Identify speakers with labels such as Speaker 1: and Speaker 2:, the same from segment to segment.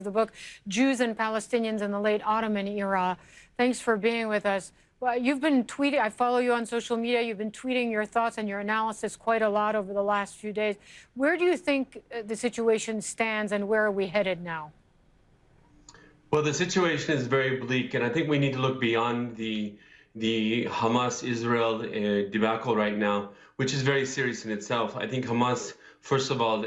Speaker 1: the book, Jews and Palestinians in the Late Ottoman Era. Thanks for being with us. Well, you've been tweeting, I follow you on social media, you've been tweeting your thoughts and your analysis quite a lot over the last few days. Where do you think the situation stands and where are we headed now?
Speaker 2: Well, the situation is very bleak, and I think we need to look beyond the Hamas-Israel debacle right now, which is very serious in itself. I think Hamas, first of all,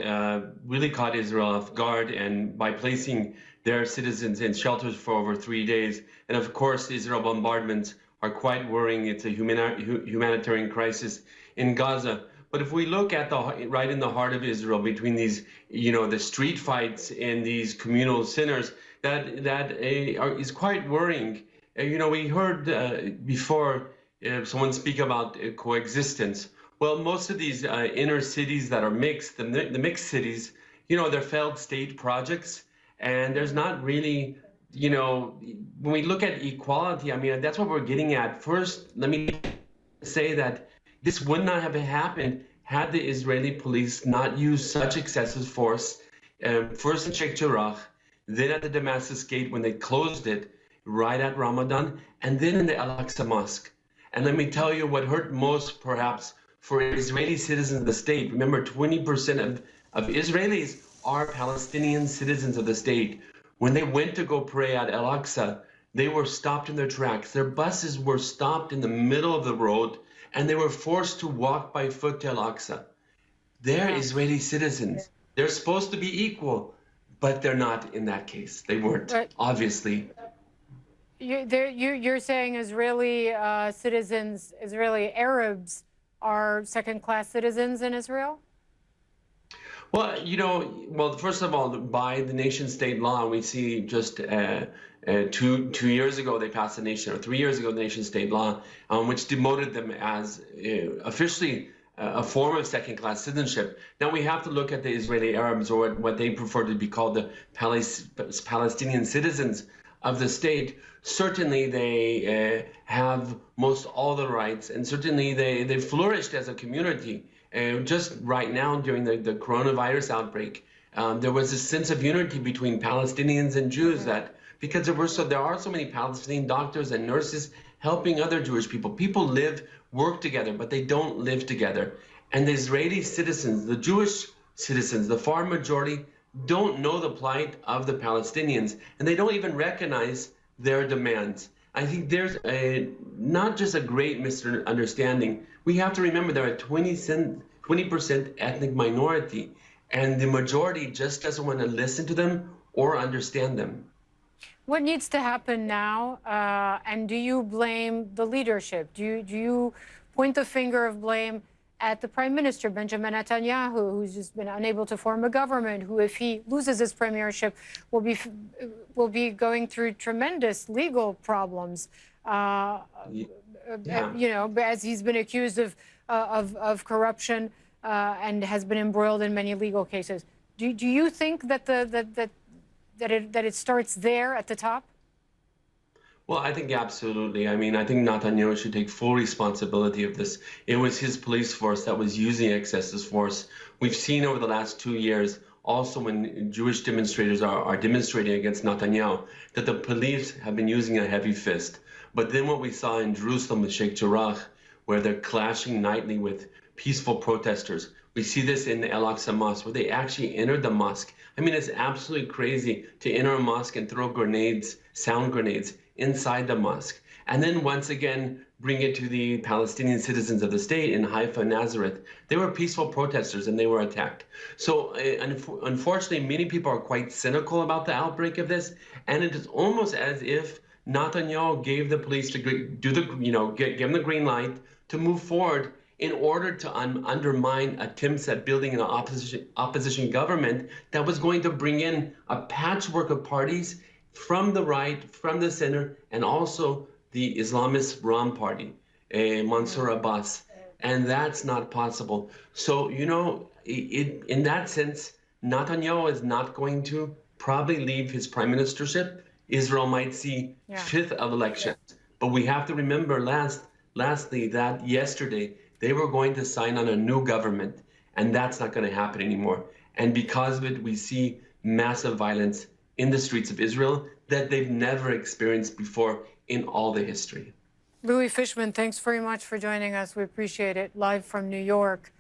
Speaker 2: really caught Israel off guard, and by placing their citizens in shelters for over 3 days. And of course, Israel bombardments are quite worrying. It's a humanitarian crisis in Gaza. But if we look at right in the heart of Israel, between these, the street fights and these communal centers, that is quite worrying. We heard before someone speak about coexistence. Well, most of these inner cities that are mixed, the mixed cities, they're failed state projects, and there's not really, when we look at equality, I mean, that's what we're getting at. First, let me say that this would not have happened had the Israeli police not used such excessive force, first in Sheikh Jarrah, then at the Damascus Gate when they closed it, right at Ramadan, and then in the Al-Aqsa Mosque. And let me tell you what hurt most, perhaps, for Israeli citizens of the state. Remember, 20% of Israelis are Palestinian citizens of the state. When they went to go pray at Al-Aqsa, they were stopped in their tracks. Their buses were stopped in the middle of the road, and they were forced to walk by foot to Al-Aqsa. They're Israeli citizens. They're supposed to be equal, but they're not in that case. They weren't, obviously.
Speaker 1: You're saying Israeli citizens, Israeli Arabs are second-class citizens in Israel?
Speaker 2: Well, first of all, by the nation-state law, we see just 2 years ago they passed or 3 years ago, the nation-state law, which demoted them as officially a form of second-class citizenship. Now we have to look at the Israeli Arabs, or what they prefer to be called the Palestinian citizens of the state. Certainly they have most all the rights, and certainly they flourished as a community. Just right now during the coronavirus outbreak, there was a sense of unity between Palestinians and Jews, that because there are so many Palestinian doctors and nurses helping other Jewish people. People work together, but they don't live together. And the Israeli citizens, the Jewish citizens, the far majority, don't know the plight of the Palestinians, and they don't even recognize their demands. I think there's not just a great misunderstanding. We have to remember they're a 20% ethnic minority, and the majority just doesn't want to listen to them or understand them.
Speaker 1: What needs to happen now, and do you blame the leadership? Do you point the finger of blame at the Prime Minister, Benjamin Netanyahu, who's just been unable to form a government, who, if he loses his premiership, will be going through tremendous legal problems, as he's been accused of corruption and has been embroiled in many legal cases. Do you think that that it starts there at the top?
Speaker 2: Well, I think absolutely. I mean, I think Netanyahu should take full responsibility of this. It was his police force that was using excessive force. We've seen over the last 2 years, also when Jewish demonstrators are demonstrating against Netanyahu, that the police have been using a heavy fist. But then what we saw in Jerusalem with Sheikh Jarrah, where they're clashing nightly with peaceful protesters. We see this in the Al-Aqsa Mosque, where they actually entered the mosque. I mean, it's absolutely crazy to enter a mosque and throw grenades, sound grenades, inside the mosque. And then once again, bring it to the Palestinian citizens of the state in Haifa, Nazareth. They were peaceful protesters and they were attacked. So unfortunately, many people are quite cynical about the outbreak of this. And it is almost as if Netanyahu gave the police to do give them the green light to move forward in order to undermine attempts at building an opposition government that was going to bring in a patchwork of parties from the right, from the center, and also the Islamist Ram Party, Mansour Abbas. And that's not possible. So, in that sense, Netanyahu is not going to probably leave his prime ministership. Israel might see fifth of elections. But we have to remember lastly that yesterday, they were going to sign on a new government, and that's not going to happen anymore. And because of it, we see massive violence in the streets of Israel that they've never experienced before in all the history.
Speaker 1: Louis Fishman, thanks very much for joining us. We appreciate it. Live from New York.